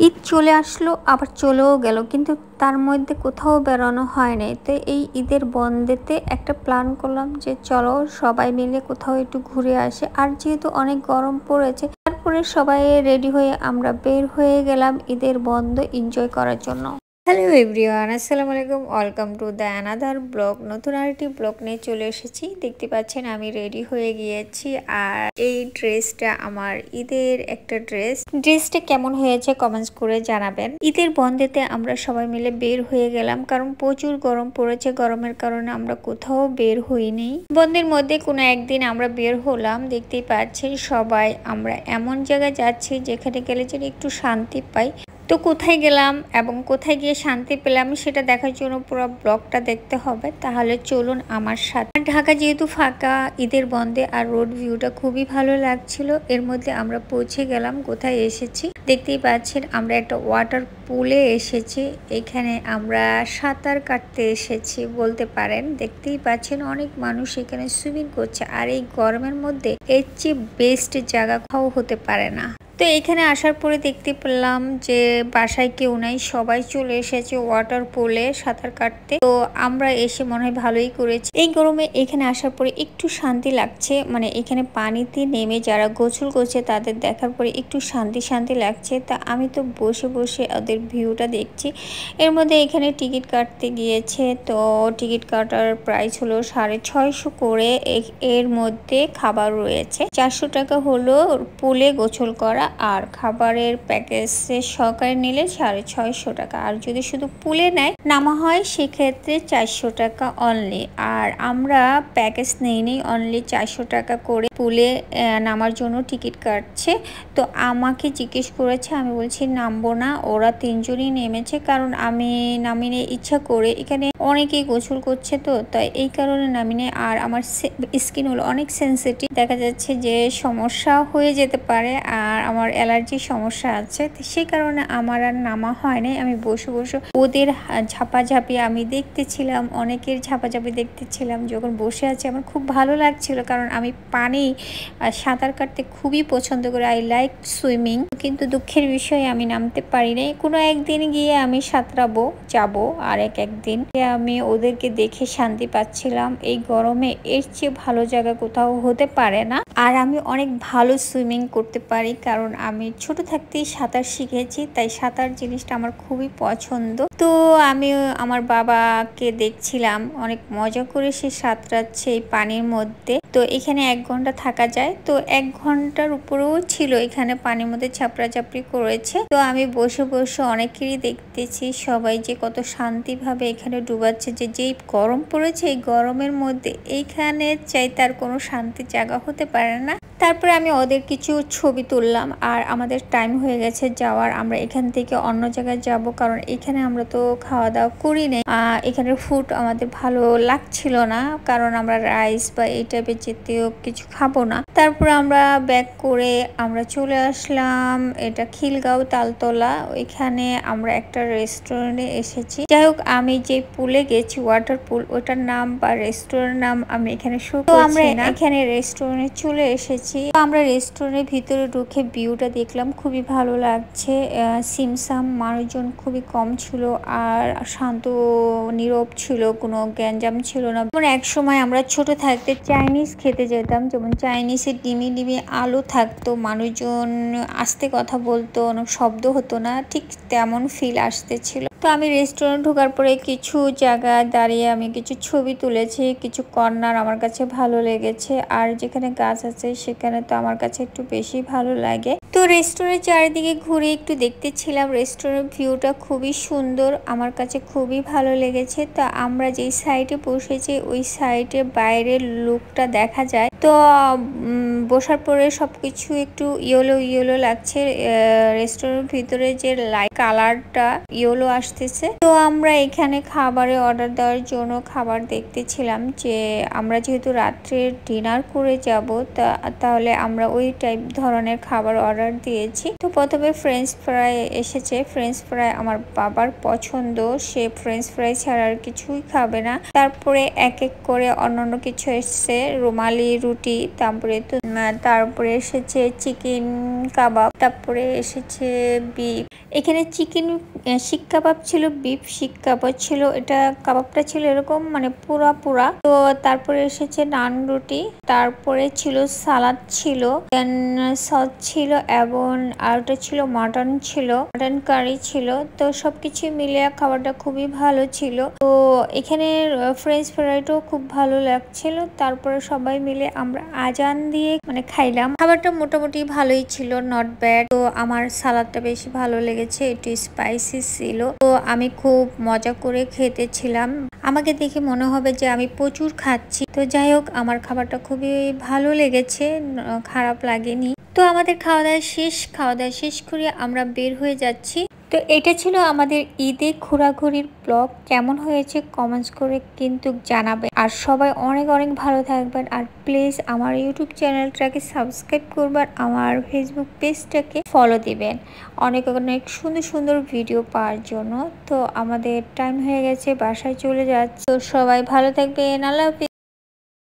ঈদ চলে আসলো আবার চলেও গেল, কিন্তু তার মধ্যে কোথাও বেরোনো হয় নাই। তো এই ঈদের বন্ধেতে একটা প্ল্যান করলাম যে চলো সবাই মিলে কোথাও একটু ঘুরে আসে। আর যেহেতু অনেক গরম পড়েছে, তারপরে সবাই রেডি হয়ে আমরা বের হয়ে গেলাম ঈদের বন্ধ এনজয় করার জন্য। হ্যালো এভরিওয়ান, আসসালামু আলাইকুম, welcome to the another blog. নতুন আরেকটি ব্লগ নিয়ে চলে এসেছি। দেখতে পাচ্ছেন আমি রেডি হয়ে গিয়েছি, আর এই ড্রেসটা আমার ঈদের একটা ড্রেসটা কেমন হয়েছে কমেন্টস করে জানাবেন। ঈদের বন্ধেতে আমরা সবাই মিলে বের হয়ে গেলাম, কারণ প্রচুর গরম পড়েছে। গরমের কারণে আমরা কোথাও বের হইনি। বন্ধের মধ্যে কোনো একদিন আমরা বের হলাম। দেখতেই পাচ্ছেন সবাই আমরা এমন জায়গায় যাচ্ছি যেখানে গেলে যেন একটু শান্তি পাই। তো কোথায় গেলাম এবং কোথায় গিয়ে শান্তি পেলাম সেটা দেখার জন্য পুরো ব্লগটা দেখতে হবে। তাহলে চলুন আমার সাথে। ঢাকা যেহেতু ফাঁকা ঈদের বন্ধে, আর রোড ভিউটা খুবই ভালো লাগছিল। এর মধ্যে আমরা পৌঁছে গেলাম। কোথায় এসেছি দেখতেই পাচ্ছেন, আমরা একটা ওয়াটার পুলে এসেছি। এখানে আমরা সাঁতার কাটতে এসেছি বলতে পারেন। দেখতেই পাচ্ছেন অনেক মানুষ এখানে সুইমিং করছে, আর এই গরমের মধ্যে এর চেয়ে বেস্ট জায়গা কোথাও হতে পারে না। তো এখানে আসার পরে দেখতে পেলাম যে বাসায় কেউ নাই, সবাই চলে এসেছে ওয়াটার পুলে সাঁতার কাটতে। তো আমরা এসে মনে হয় ভালোই করেছি। এই গরমে এখানে আসার পরে একটু শান্তি লাগছে, মানে এখানে পানিতে নেমে যারা গোসল করছে তাদের দেখার পরে একটু শান্তি শান্তি লাগছে। তা আমি তো বসে বসে ওদের ভিউটা দেখছি। এর মধ্যে এখানে টিকিট কাটতে গিয়েছে, তো টিকিট কাটার প্রাইস হলো 650 করে। এর মধ্যে খাবার রয়েছে। 400 টাকা হলো পুলে গোসল করা, আর খাবারের প্যাকেজে সহকারে নিলে 650 টাকা। আর যদি শুধু পুলে নামা হয় সেক্ষেত্রে 400 টাকা অনলি। আর আমরা প্যাকেজ নেই, অনলি 400 টাকা করে পুলে নামার জন্য টিকিট কাটছে। তো আমাকে জিজ্ঞেস করেছে, আমি বলছি নামবো না। ওরা তিনজনই নেমেছে, কারণ আমি নামিনে ইচ্ছা করে। এখানে অনেকেই গোসল করছে, তো তাই এই কারণে নামিনে। আর আমার স্কিন হলো অনেক সেন্সিটিভ, দেখা যাচ্ছে যে সমস্যা হয়ে যেতে পারে, আর আমার অ্যালার্জির সমস্যা আছে। তো সেই কারণে আমার আর নামা হয় নাই। আমি বসে বসে ওদের ঝাপাঝাপি আমি দেখতেছিলাম, অনেকের ঝাপাঝাপি দেখতেছিলাম যখন বসে আছে। আমার খুব ভালো লাগছিল, কারণ আমি পানি সাঁতার কাটতে খুবই পছন্দ করি। I like swimming. কিন্তু দুঃখের বিষয় আমি নামতে পারি নাই। কোনো একদিন গিয়ে আমি সাঁতরাবো, যাবো। আর একদিন আমি ওদেরকে দেখে শান্তি পাচ্ছিলাম। এই গরমে এর চেয়ে ভালো জায়গা কোথাও হতে পারে না। আর আমি অনেক ভালো সুইমিং করতে পারি, কারণ আমি ছোট থাকতেই সাঁতার শিখেছি। তাই সাঁতার জিনিসটা আমার খুবই পছন্দ। তো আমি আমার বাবাকে দেখছিলাম অনেক মজা করে সে সাঁতরাচ্ছে এই পানির মধ্যে। তো এখানে 1 ঘন্টা থাকা যায়। তো 1 ঘন্টার উপরেও ছিল এখানে পানির মধ্যে চাপড়াচাপড়ি করেছে। তো আমি বসে বসে অনেকেরই দেখতেছি সবাই যে কত শান্তিভাবে এখানে ডুবাচ্ছে। যেই গরম পড়েছে, এই গরমের মধ্যে এইখানে চাইতে আর কোনো শান্তির জায়গা হতে পারে না। তারপরে আমি ওদের কিছু ছবি তুললাম, আর আমাদের টাইম হয়ে গেছে যাওয়ার। আমরা এখান থেকে অন্য জায়গায় যাব, কারণ এখানে আমরা তো খাওয়া দাওয়া করি নাই। এখানের ফুড আমাদের ভালো লাগছিল না, কারণ আমরা রাইস বা এই টাইপের জাতীয় কিছু খাবো না। তারপর আমরা ব্যাক করে আমরা চলে আসলাম, এটা খিলগাঁও তালতলা। ওইখানে আমরা একটা রেস্টুরেন্টে এসেছি। যাই হোক, আমি যে পুলে গেছি ওয়াটার পুল, ওটার নাম বা রেস্টুরেন্টের নাম আমি এখানে শো করছি না। এখানে রেস্টুরেন্টে চলে এসেছি। আমরা রেস্টুরেন্টের ভিতরে ঢুকে ভিউটা দেখলাম, খুবই ভালো লাগছে। সিমসাম, মানুষজন খুবই কম ছিল, আর শান্ত নীরব ছিল, কোনো গ্যাঞ্জাম ছিল না। যেমন এক সময় আমরা ছোট থাকতে চাইনিজ খেতে যেতাম, যেমন চাইনিজের ডিমি ডিমি আলু থাকতো, মানুষজন আস্তে কথা বলতো, অনেক শব্দ হতো না, ঠিক তেমন ফিল আসতেছিল। তো আমি রেস্টুরেন্ট ঢোকার পরে কিছু জায়গায় দাঁড়িয়ে আমি কিছু ছবি তুলেছি। কিছু কর্নার আমার কাছে ভালো লেগেছে, আর যেখানে গাছ আছে সেখানে তো আমার কাছে একটু বেশি ভালো লাগে। তো রেস্টুরেন্টের চারিদিকে ঘুরে একটু দেখতেছিলাম। রেস্টুরেন্ট ভিউটা খুবই সুন্দর, আমার কাছে খুবই ভালো লেগেছে। তো আমরা যেই সাইডে বসেছি ওই সাইডে বাইরের লুকটা দেখা যায়। তো বসার পরে সবকিছু একটু ইয়েলো ইয়েলো লাগছে। রেস্টুরেন্টের ভিতরে যে লাইট কালারটা ইয়েলো আসতেছে। তো আমরা এখানে খাবারে অর্ডার দেওয়ার জন্য খাবার দেখতেছিলাম, যে আমরা যেহেতু রাত্রে ডিনার করে যাব, তাহলে আমরা ওই টাইপ ধরনের খাবার অর্ডার দিয়েছি। তো প্রথমে ফ্রেঞ্চ ফ্রাই এসেছে। ফ্রেঞ্চ ফ্রাই আমার বাবার পছন্দ, সে ফ্রেঞ্চ ফ্রাই ছাড়া আর কিছুই খাবে না। তারপরে এক এক করে অন্যান্য কিছু এসছে, রুমালি রুটি, তারপরে এসেছে চিকেন কাবাব, তারপরে এসেছে বিফ। এখানে চিকেন শিক কাবাব ছিল, বিফ শিক কাবাব ছিল। এটা কাবাবটা ছিল এরকম মানে পুরা পুরা। তো তারপরে এসেছে নান রুটি, তারপরে ছিল সালাদ ছিল, দেন সস ছিল এবং আর ওটা ছিল মাটন ছিল, মাটন কারি ছিল। তো সবকিছু মিলিয়ে খাবারটা খুবই ভালো ছিল। তো এখানে ফ্রেঞ্চ ফ্রাইটাও খুব ভালো লাগছিল। তারপরে সবাই মিলে আমরা আজান দিয়ে মানে খাইলাম। খাবারটা মোটামুটি ভালোই ছিল, নট ব্যাড। তো আমার সালাদটা বেশি ভালো লেগেছে, একটু স্পাইসি ছিল। তো আমি খুব মজা করে খেতেছিলাম। আমাকে দেখে মনে হবে যে আমি প্রচুর খাচ্ছি। তো যাই হোক, আমার খাবারটা খুবই ভালো লেগেছে, খারাপ লাগেনি। তো আমাদের খাওয়া দাওয়া শেষ করে আমরা বের হয়ে যাচ্ছি। তো এটা ছিল আমাদের ঈদে ঘোরাঘুরির ব্লগ। কেমন হয়েছে কমেন্টস করে কিন্তু জানাবেন। আর সবাই অনেক অনেক ভালো থাকবেন। আর প্লিজ আমার ইউটিউব চ্যানেলটাকে সাবস্ক্রাইব করবেন, আমার ফেসবুক পেজটাকে ফলো দিবেন অনেক অনেক সুন্দর সুন্দর ভিডিও পাওয়ার জন্য। তো আমাদের টাইম হয়ে গেছে, বাসায় চলে যাচ্ছে। তো সবাই ভালো থাকবেন। আল্লাহ হাফেজ।